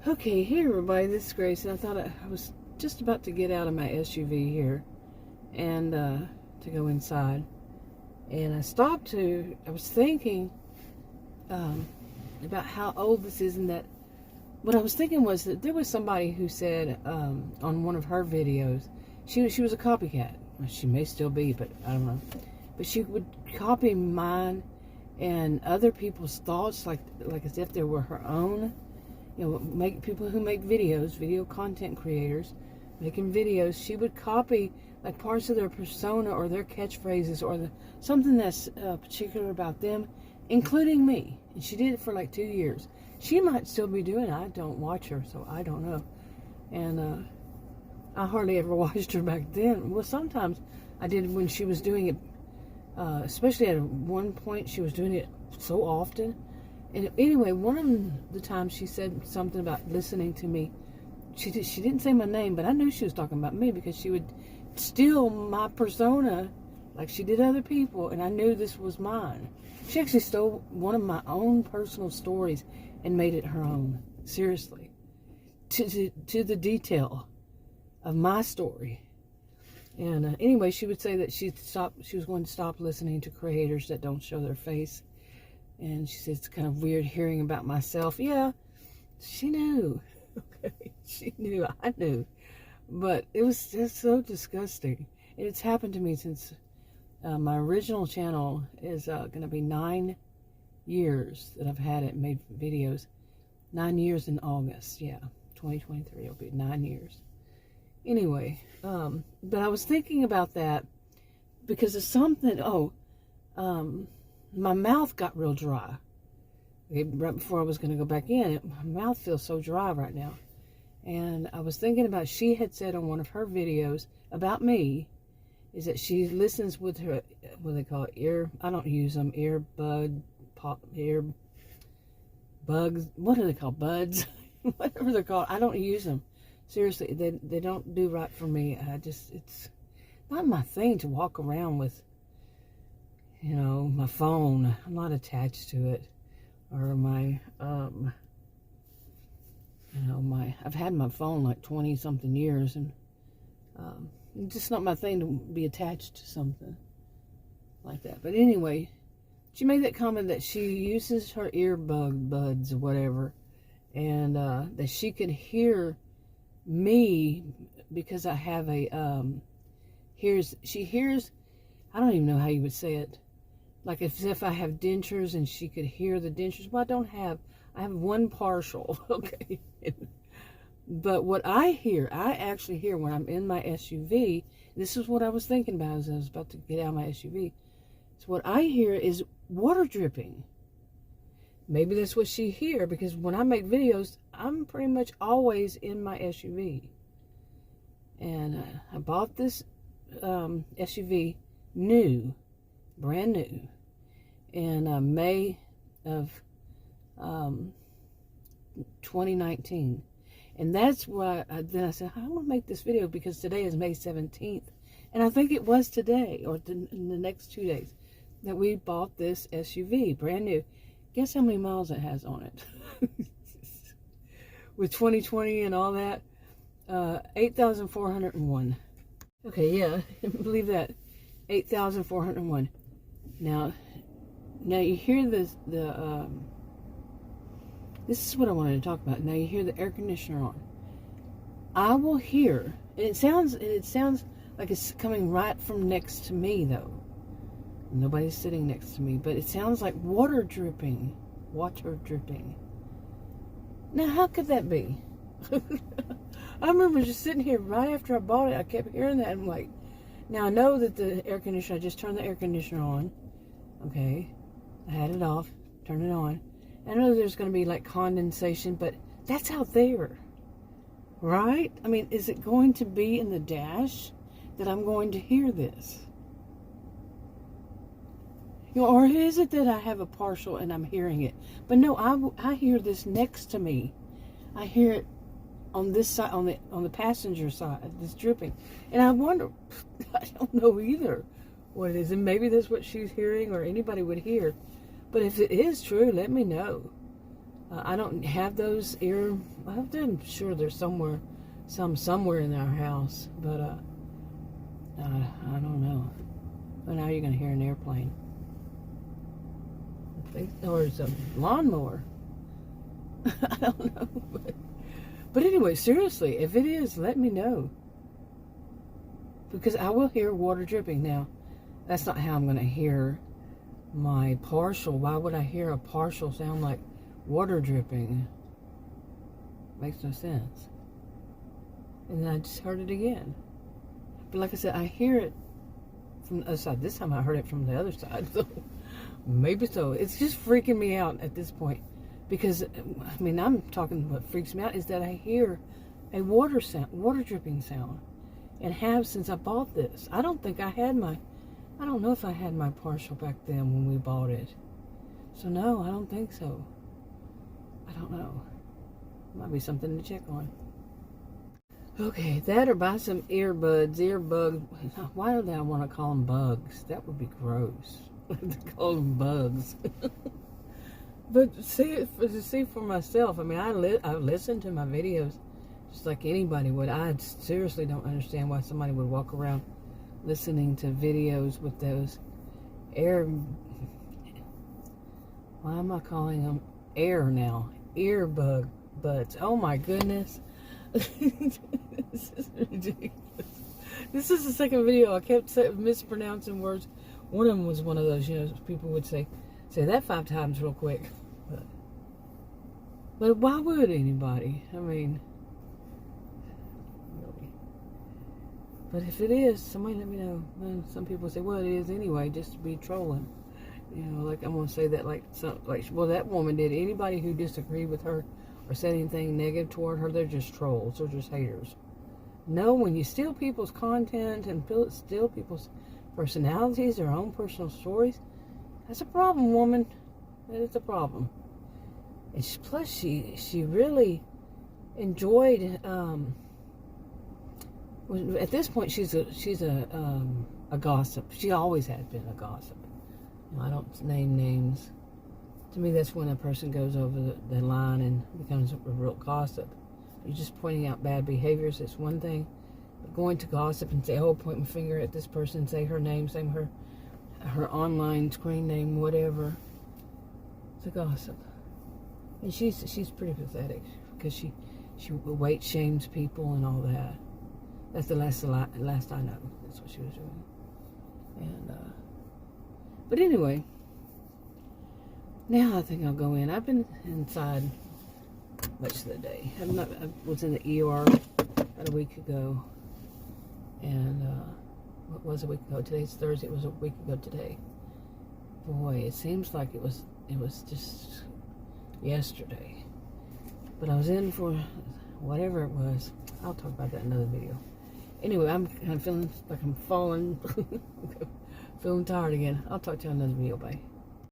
Okay, hey everybody, this is Grace, and I thought I was just about to get out of my SUV here and to go inside. And I was thinking about how old this is, and that what I was thinking was that there was somebody who said on one of her videos, she was a copycat. Well, she may still be, but I don't know. But she would copy mine and other people's thoughts like as if they were her own. You know, make people who make videos, video content creators, making videos, she would copy like parts of their persona or their catchphrases or something that's particular about them, including me. And she did it for like 2 years. She might still be doing it. I don't watch her, so I don't know. And I hardly ever watched her back then. Well, sometimes I did when she was doing it, especially at one point she was doing it so often. And anyway, one of the times she said something about listening to me. She didn't say my name, but I knew she was talking about me because she would steal my persona like she did other people, and I knew this was mine. She actually stole one of my own personal stories and made it her own. Seriously. To the detail of my story. And anyway, she would say that she was going to stop listening to creators that don't show their face. And she said it's kind of weird hearing about myself. Yeah, she knew. Okay, she knew. I knew. But it was just so disgusting. And it's happened to me since my original channel is going to be 9 years that I've had it, made videos. 9 years in August. Yeah, 2023 will be 9 years. Anyway, but I was thinking about that because of something. My mouth got real dry. Right before I was going to go back in, my mouth feels so dry right now. And I was thinking about, she had said on one of her videos about me, is that she listens with her, what do they call it, I don't use them, ear bugs, what do they call, buds? Whatever they're called, I don't use them. Seriously, they don't do right for me. It's not my thing to walk around with, you know, my phone. I'm not attached to it. Or my, I've had my phone like 20 something years, and it's just not my thing to be attached to something like that. But anyway, she made that comment that she uses her buds or whatever, and that she could hear me because I have she hears, I don't even know how you would say it. Like if I have dentures and she could hear the dentures. Well, I have one partial, okay? But what I actually hear when I'm in my SUV, this is what I was thinking about as I was about to get out of my SUV. So what I hear is water dripping. Maybe that's what she hear, because when I make videos, I'm pretty much always in my SUV. And I bought this SUV brand new, in May of 2019. And that's why then I said, I want to make this video because today is May 17th. And I think it was today or in the next 2 days that we bought this SUV, brand new. Guess how many miles it has on it? With 2020 and all that, 8,401. Okay, yeah, believe that. 8,401. Now you hear this. This is what I wanted to talk about. Now you hear the air conditioner on. I will hear, and it sounds like it's coming right from next to me, though. Nobody's sitting next to me, but it sounds like water dripping. Water dripping. Now, how could that be? I remember just sitting here right after I bought it. I kept hearing that. I'm like, now I know that the air conditioner, I just turned the air conditioner on. Okay. I had it off, turned it on. I know there's going to be like condensation, but that's out there. Right? I mean, is it going to be in the dash that I'm going to hear this? You know, or is it that I have a partial and I'm hearing it? But no, I hear this next to me. I hear it on this side, on the passenger side, this dripping. And I wonder, I don't know either what it is. And maybe that's what she's hearing or anybody would hear. But if it is true, let me know. I don't have those ear. I'm sure there's somewhere in our house, but I don't know. Well, now you're gonna hear an airplane. I think, or it's a lawnmower. I don't know. But anyway, seriously, if it is, let me know. Because I will hear water dripping. Now, that's not how I'm going to hear my partial. Why would I hear a partial sound like water dripping? Makes no sense. And then I just heard it again. But like I said, I hear it from the other side. This time I heard it from the other side. So maybe so. It's just freaking me out at this point. Because, I mean, I'm talking, what freaks me out is that I hear a water dripping sound. And have since I bought this. I don't know if I had my partial back then when we bought it. So no, I don't think so. I don't know. Might be something to check on. Okay, that or buy some earbuds, earbug. Why do I want to call them bugs? That would be gross. To call them bugs. But see for myself. I mean, I listen to my videos just like anybody would. I seriously don't understand why somebody would walk around listening to videos with those why am I calling them air now? Earbud buds. Oh my goodness. This is ridiculous. This is the second video I kept mispronouncing words. One of them was one of those, people would say that 5 times real quick. But why would anybody? I mean, really. But if it is, somebody let me know. And some people say, well, it is anyway, just to be trolling. Like I'm going to say that well, that woman did. Anybody who disagreed with her or said anything negative toward her, they're just trolls. They're just haters. No, when you steal people's content and steal people's personalities, their own personal stories, that's a problem, woman. That is a problem. And plus, she really enjoyed. At this point, she's a gossip. She always has been a gossip. I don't name names. To me, that's when a person goes over the line and becomes a real gossip. You're just pointing out bad behaviors. It's one thing. But going to gossip and say, point my finger at this person, say her name, say her online screen name, whatever. It's a gossip. And she's pretty pathetic because she weight shames people and all that. That's the last I know. That's what she was doing. And but anyway, now I think I'll go in. I've been inside much of the day. I was in the ER about a week ago, and what was a week ago? Today's Thursday. It was a week ago today. Boy, it seems like it was just yesterday. But I was in for whatever it was. I'll talk about that in another video. Anyway, I'm feeling like I'm falling, feeling tired again. I'll talk to you in another video. Bye.